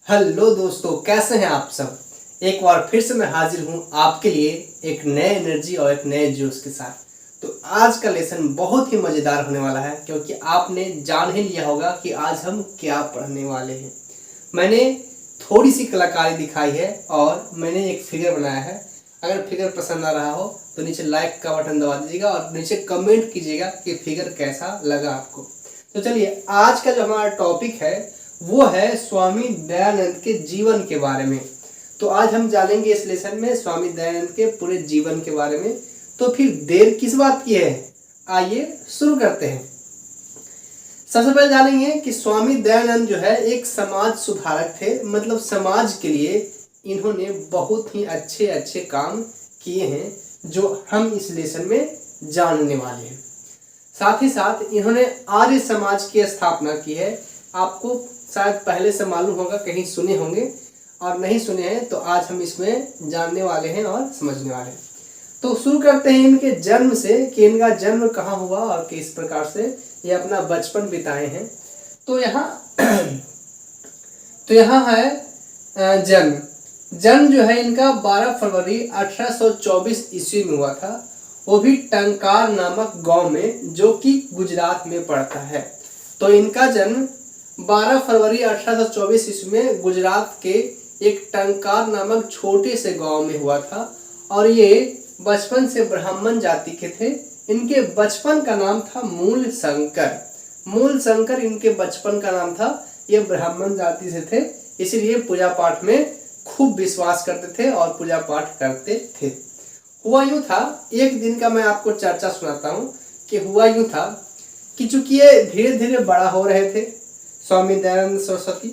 Hello दोस्तों, कैसे हैं आप सब। एक बार फिर से मैं हाजिर हूं आपके लिए एक नए एनर्जी और एक नए जोश के साथ। तो आज का लेसन बहुत ही मज़ेदार होने वाला है, क्योंकि आपने जान ही लिया होगा कि आज हम क्या पढ़ने वाले हैं। मैंने थोड़ी सी कलाकारी दिखाई है और मैंने एक फिगर बनाया है। अगर फिगर पसंद आ रहा हो तो नीचे लाइक का बटन दबा दीजिएगा और नीचे कमेंट कीजिएगा कि फिगर कैसा लगा आपको। तो चलिए, आज का जो हमारा टॉपिक है वो है स्वामी दयानंद के जीवन के बारे में। तो आज हम जानेंगे इस लेसन में स्वामी दयानंद के पूरे जीवन के बारे में। तो फिर देर किस बात की है, आइए शुरू करते हैं। सबसे पहले जानेंगे कि स्वामी दयानंद जो है एक समाज सुधारक थे। मतलब समाज के लिए इन्होंने बहुत ही अच्छे अच्छे काम किए हैं, जो हम इस लेसन में जानने वाले हैं। साथ ही साथ इन्होंने आर्य समाज की स्थापना की है। आपको शायद पहले से मालूम होगा, कहीं सुने होंगे, और नहीं सुने हैं तो आज हम इसमें जानने वाले हैं और समझने वाले हैं। तो शुरू करते हैं इनके जन्म से कि इनका जन्म कहाँ हुआ और किस प्रकार से ये अपना बचपन बिताए हैं। तो यहाँ है जन्म जो है इनका 12 फरवरी 1824 ईस्वी में हुआ था। वो भी टंकार नामक गांव में, जो कि गुजरात में पड़ता है। तो इनका जन्म 12 फरवरी 1824 ईस्वी में गुजरात के एक टंकार नामक छोटे से गांव में हुआ था। और ये बचपन से ब्राह्मण जाति के थे। इनके बचपन का नाम था मूल शंकर इनके बचपन का नाम था। ये ब्राह्मण जाति से थे, इसीलिए पूजा पाठ में खूब विश्वास करते थे और पूजा पाठ करते थे। हुआ यूं था, एक दिन का मैं आपको चर्चा सुनाता हूँ कि हुआ यूं था कि चूंकि ये धीरे धीरे बड़ा हो रहे थे स्वामी दयानंद सरस्वती,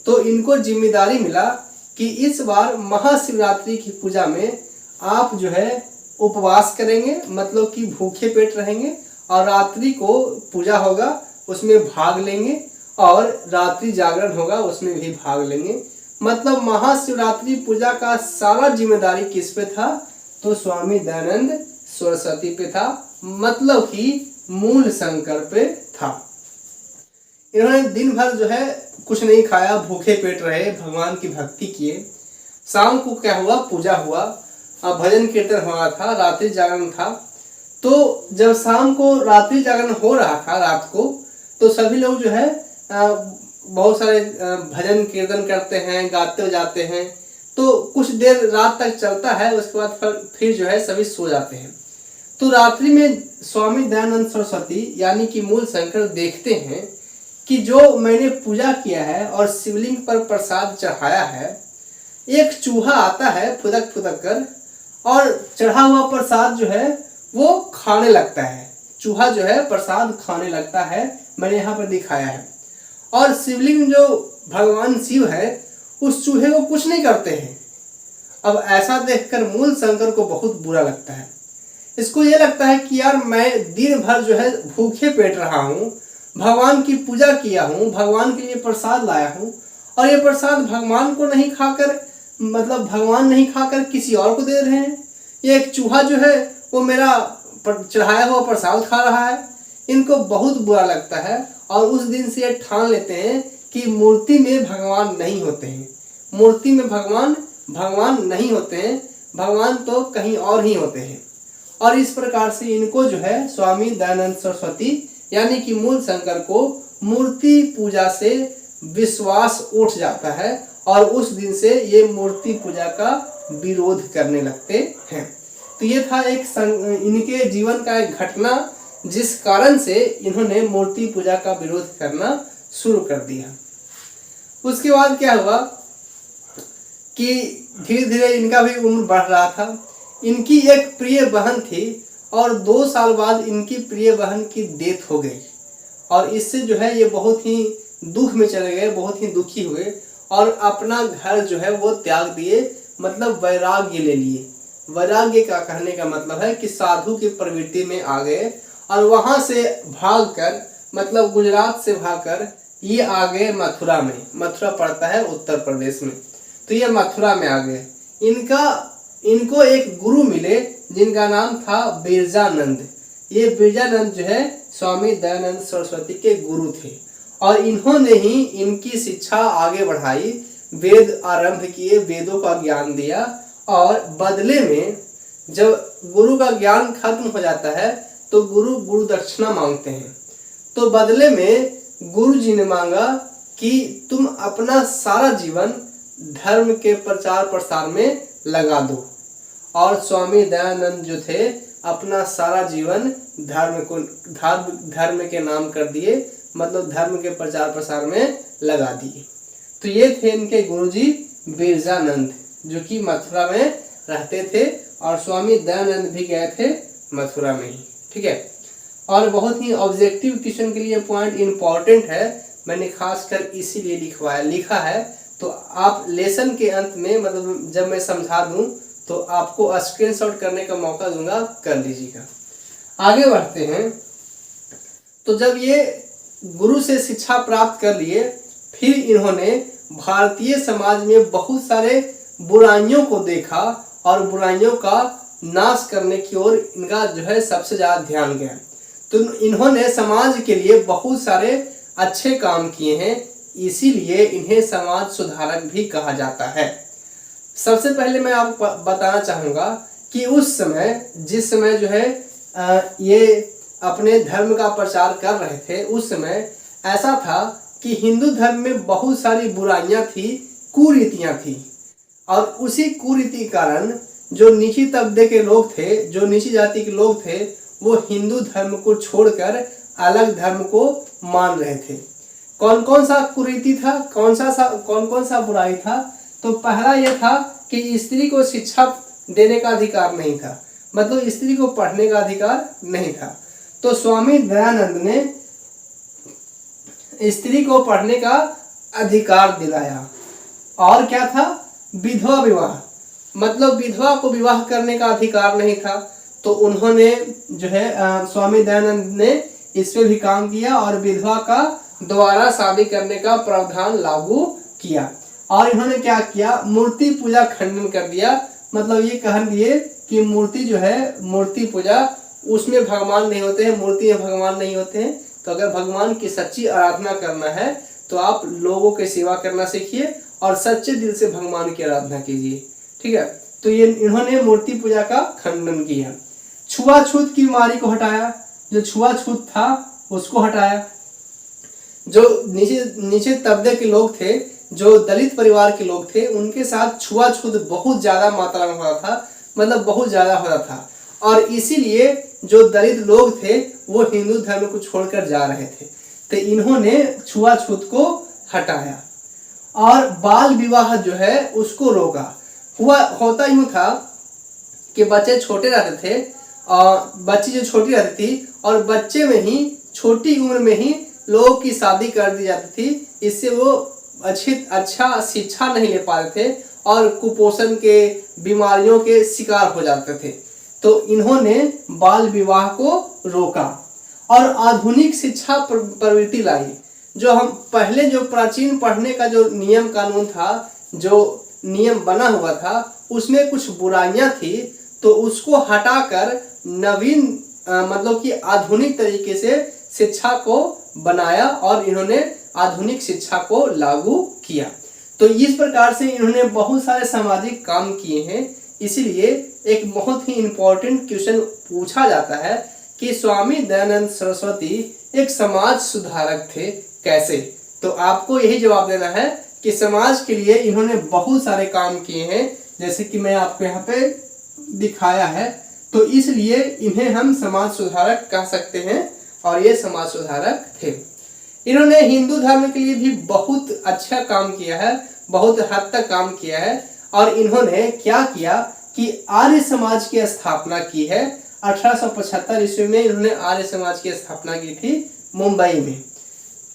तो इनको जिम्मेदारी मिला कि इस बार महाशिवरात्रि की पूजा में आप जो है उपवास करेंगे, मतलब कि भूखे पेट रहेंगे, और रात्रि को पूजा होगा उसमें भाग लेंगे, और रात्रि जागरण होगा उसमें भी भाग लेंगे। मतलब महाशिवरात्रि पूजा का सारा जिम्मेदारी किस पे था, तो स्वामी दयानंद सरस्वती पे था, मतलब कि मूल शंकर पे था। इन्होंने दिन भर जो है कुछ नहीं खाया, भूखे पेट रहे, भगवान की भक्ति किए। शाम को क्या हुआ, पूजा हुआ, भजन कीर्तन हो रहा था, रात्रि जागरण था। तो जब शाम को रात्रि जागरण हो रहा था रात को, तो सभी लोग जो है बहुत सारे भजन कीर्तन करते हैं, गाते जाते हैं। तो कुछ देर रात तक चलता है, उसके बाद फिर जो है सभी सो जाते हैं। तो रात्रि में स्वामी दयानंद सरस्वती यानी कि मूल शंकर देखते हैं कि जो मैंने पूजा किया है और शिवलिंग पर प्रसाद चढ़ाया है, एक चूहा आता है फुदक फुदक कर, और चढ़ा हुआ प्रसाद जो है वो खाने लगता है। चूहा जो है प्रसाद खाने लगता है, मैंने यहाँ पर दिखाया है। और शिवलिंग जो भगवान शिव है उस चूहे को कुछ नहीं करते हैं। अब ऐसा देखकर मूल शंकर को बहुत बुरा लगता है। इसको ये लगता है कि यार, मैं दिन भर जो है भूखे पेट रहा हूँ, भगवान की पूजा किया हूँ, भगवान के लिए प्रसाद लाया हूँ, और ये प्रसाद भगवान को नहीं खाकर, मतलब भगवान नहीं खाकर किसी और को दे रहे हैं। ये एक चूहा जो है वो मेरा चढ़ाया हुआ प्रसाद खा रहा है। इनको बहुत बुरा लगता है, और उस दिन से ये ठान लेते हैं कि मूर्ति में भगवान नहीं होते हैं, मूर्ति में भगवान नहीं होते हैं, भगवान तो कहीं और ही होते हैं। और इस प्रकार से इनको जो है स्वामी दयानंद सरस्वती यानी कि मूल शंकर को मूर्ति पूजा से विश्वास उठ जाता है, और उस दिन से ये मूर्ति पूजा का विरोध करने लगते हैं। तो ये था एक इनके जीवन का एक घटना, जिस कारण से इन्होंने मूर्ति पूजा का विरोध करना शुरू कर दिया। उसके बाद क्या हुआ कि धीरे धीरे इनका भी उम्र बढ़ रहा था। इनकी एक प्रिय बहन थी, और 2 साल बाद इनकी प्रिय बहन की डेथ हो गई, और इससे जो है ये बहुत ही दुख में चले गए, बहुत ही दुखी हुए, और अपना घर जो है वो त्याग दिए, मतलब वैराग्य ले लिए। वैराग्य का कहने का मतलब है कि साधु की प्रवृत्ति में आ गए, और वहां से भागकर, मतलब गुजरात से भागकर ये आ गए मथुरा में। मथुरा पड़ता है उत्तर प्रदेश में, तो ये मथुरा में आ गए। इनको एक गुरु मिले जिनका नाम था बिरजानंद। ये बिरजानंद जो है स्वामी दयानंद सरस्वती के गुरु थे, और इन्होंने ही इनकी शिक्षा आगे बढ़ाई। वेद आरंभ किए, वेदों का ज्ञान दिया, और बदले में जब गुरु का ज्ञान खत्म हो जाता है तो गुरु दक्षिणा मांगते हैं। तो बदले में गुरु जी ने मांगा कि तुम अपना सारा जीवन धर्म के प्रचार प्रसार में लगा दो। और स्वामी दयानंद जो थे अपना सारा जीवन धर्म के नाम कर दिए, मतलब धर्म के प्रचार प्रसार में लगा दिए। तो ये थे इनके गुरुजी बिरजानंद, जो कि मथुरा में रहते थे, और स्वामी दयानंद भी गए थे मथुरा में ही। ठीक है, और बहुत ही ऑब्जेक्टिव क्वेश्चन के लिए पॉइंट इंपॉर्टेंट है, मैंने खासकर इसीलिए लिखा है। तो आप लेसन के अंत में, मतलब जब मैं समझा दूं तो आपको स्क्रीनशॉट करने का मौका दूंगा, कर लीजिएगा। आगे बढ़ते हैं। तो जब ये गुरु से शिक्षा प्राप्त कर लिए, फिर इन्होंने भारतीय समाज में बहुत सारे बुराइयों को देखा और बुराइयों का नाश करने की ओर इनका जो है सबसे ज्यादा ध्यान गया। तो इन्होंने समाज के लिए बहुत सारे अच्छे काम किए हैं, इसीलिए इन्हें समाज सुधारक भी कहा जाता है। सबसे पहले मैं आपको बताना चाहूँगा कि उस समय, जिस समय जो है ये अपने धर्म का प्रचार कर रहे थे, उस समय ऐसा था कि हिंदू धर्म में बहुत सारी बुराइयां थी, कुरीतियां थी, और उसी कुरीति के कारण जो नीची तबके के लोग थे, जो नीची जाति के लोग थे, वो हिंदू धर्म को छोड़कर अलग धर्म को मान रहे थे। कौन कौन सा कुरीति था, कौन कौन सा बुराई था? तो पहला यह था कि स्त्री को शिक्षा देने का अधिकार नहीं था, मतलब स्त्री को पढ़ने का अधिकार नहीं था। तो स्वामी दयानंद ने स्त्री को पढ़ने का अधिकार दिलाया। और क्या था? विधवा विवाह, मतलब विधवा को विवाह करने का अधिकार नहीं था। तो उन्होंने जो है स्वामी दयानंद ने इस पे भी काम किया और विधवा का दोबारा शादी करने का प्रावधान लागू किया। और इन्होंने क्या किया? मूर्ति पूजा खंडन कर दिया, मतलब ये कह दिए कि मूर्ति जो है, मूर्ति पूजा, उसमें भगवान नहीं होते हैं, मूर्ति में भगवान नहीं होते हैं। तो अगर भगवान की सच्ची आराधना करना है तो आप लोगों की सेवा करना सीखिए और सच्चे दिल से भगवान की आराधना कीजिए। ठीक है, तो ये इन्होंने मूर्ति पूजा का खंडन किया। छुआछूत की बीमारी को हटाया, जो छुआछूत था उसको हटाया। जो नीचे तबके के लोग थे, जो दलित परिवार के लोग थे, उनके साथ छुआछूत बहुत ज्यादा मात्रा में होता था, मतलब बहुत ज्यादा होता था। और इसीलिए जो दलित लोग थे वो हिंदू धर्म को छोड़कर जा रहे थे। तो इन्होंने छुआछूत को हटाया और बाल विवाह जो है उसको रोका। होता यूं था कि बच्चे छोटे रहते थे, और बच्ची जो छोटी रहती थी और बच्चे में ही, छोटी उम्र में ही लोगों की शादी कर दी जाती थी। इससे वो अच्छा शिक्षा नहीं ले पाते थे और कुपोषण के, बीमारियों के शिकार हो जाते थे। तो इन्होंने बाल विवाह को रोका और आधुनिक शिक्षा प्रवृत्ति लाई। जो हम पहले, जो प्राचीन पढ़ने का जो नियम कानून था, जो नियम बना हुआ था, उसमें कुछ बुराइयां थी, तो उसको हटाकर नवीन मतलब कि आधुनिक तरीके से शिक्षा को बनाया और इन्होंने आधुनिक शिक्षा को लागू किया। तो इस प्रकार से इन्होंने बहुत सारे सामाजिक काम किए हैं। इसीलिए एक बहुत ही इम्पोर्टेंट क्वेश्चन पूछा जाता है कि स्वामी दयानंद सरस्वती एक समाज सुधारक थे कैसे? तो आपको यही जवाब देना है कि समाज के लिए इन्होंने बहुत सारे काम किए हैं, जैसे कि मैं आपको यहाँ पे दिखाया है। तो इसलिए इन्हें हम समाज सुधारक कह सकते हैं और ये समाज सुधारक थे। इन्होंने हिंदू धर्म के लिए भी बहुत अच्छा काम किया है, बहुत हद तक काम किया है। और इन्होंने क्या किया कि आर्य समाज की स्थापना की है। 1875 ईस्वी में इन्होंने आर्य समाज की स्थापना की थी मुंबई में।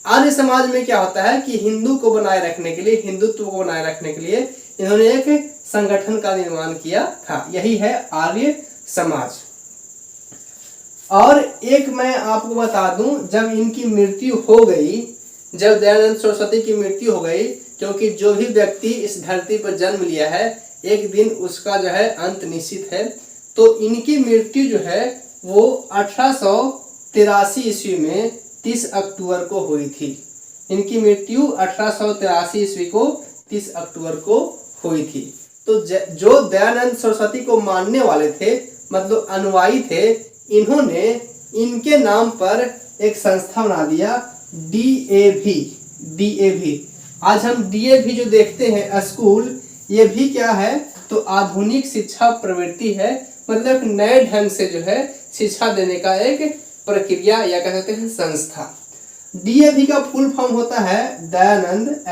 आर्य समाज में क्या होता है कि हिंदू को बनाए रखने के लिए, हिंदुत्व को बनाए रखने के लिए इन्होंने एक संगठन का निर्माण किया था, यही है आर्य समाज। और एक मैं आपको बता दूं, जब इनकी मृत्यु हो गई, जब दयानंद सरस्वती की मृत्यु हो गई, क्योंकि जो भी व्यक्ति इस धरती पर जन्म लिया है एक दिन उसका जो है अंत निश्चित है। तो इनकी मृत्यु जो है वो 1883 ईस्वी में 30 अक्टूबर को हुई थी। इनकी मृत्यु 1883 ईस्वी को 30 अक्टूबर को हुई थी। तो जो दयानंद सरस्वती को मानने वाले थे, मतलब अनुयायी थे, इन्होंने इनके नाम पर एक संस्था बना दिया, डीएवी। आज हम डीएवी जो देखते हैं स्कूल, ये भी क्या है तो आधुनिक शिक्षा प्रवृत्ति है, मतलब नए ढंग से जो है शिक्षा देने का एक प्रक्रिया या कह सकते हैं संस्था। डीएवी का फुल फॉर्म होता है दयानंद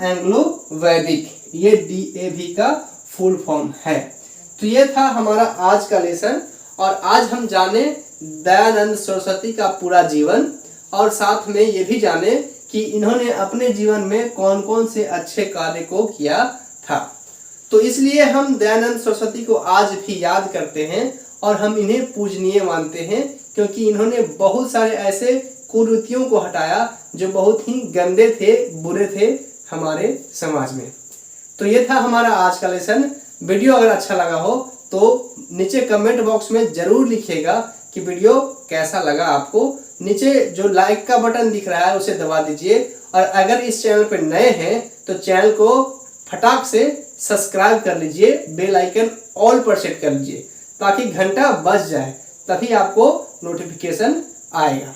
एंग्लो वैदिक, ये डीएवी का फुल फॉर्म है। तो ये था हमारा आज का लेसन, और आज हम जाने दयानंद सरस्वती का पूरा जीवन, और साथ में ये भी जाने कि इन्होंने अपने जीवन में कौन कौन से अच्छे कार्य को किया था। तो इसलिए हम दयानंद सरस्वती को आज भी याद करते हैं और हम इन्हें पूजनीय मानते हैं, क्योंकि इन्होंने बहुत सारे ऐसे कुरीतियों को हटाया जो बहुत ही गंदे थे, बुरे थे हमारे समाज में। तो ये था हमारा आज का लेसन। वीडियो अगर अच्छा लगा हो तो नीचे कमेंट बॉक्स में जरूर लिखिएगा कि वीडियो कैसा लगा आपको। नीचे जो लाइक का बटन दिख रहा है उसे दबा दीजिए, और अगर इस चैनल पर नए हैं तो चैनल को फटाक से सब्सक्राइब कर लीजिए, बेल आइकन ऑल पर सेट कर लीजिए ताकि घंटा बज जाए, तभी आपको नोटिफिकेशन आएगा।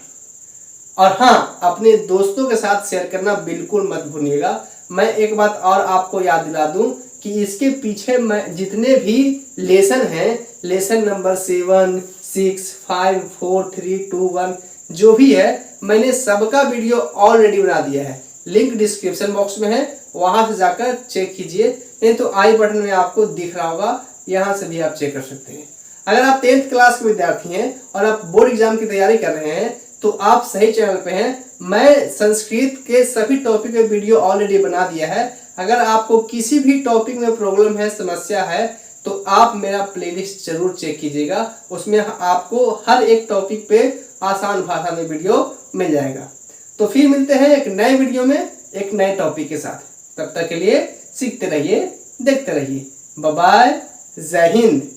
और हाँ, अपने दोस्तों के साथ शेयर करना बिल्कुल मत भूलिएगा। मैं एक बात और आपको याद दिला दूं कि इसके पीछे मैं जितने भी लेसन हैं, लेसन नंबर 7, 6, 5, 4, 3, 2, 1 जो भी है, मैंने सबका वीडियो ऑलरेडी बना दिया है। लिंक डिस्क्रिप्शन बॉक्स में है, वहां से जाकर चेक कीजिए, नहीं तो आई बटन में आपको दिख रहा होगा, यहां से भी आप चेक कर सकते हैं। अगर आप 10th क्लास के विद्यार्थी हैं और आप बोर्ड एग्जाम की तैयारी कर रहे हैं तो आप सही चैनल पे हैं। मैं संस्कृत के सभी टॉपिक पे वीडियो ऑलरेडी बना दिया है। अगर आपको किसी भी टॉपिक में प्रॉब्लम है, समस्या है, तो आप मेरा प्लेलिस्ट जरूर चेक कीजिएगा। उसमें आपको हर एक टॉपिक पे आसान भाषा में वीडियो मिल जाएगा। तो फिर मिलते हैं एक नए वीडियो में एक नए टॉपिक के साथ। तब तक के लिए सीखते रहिए, देखते रहिए। बाय बाय, जय हिंद।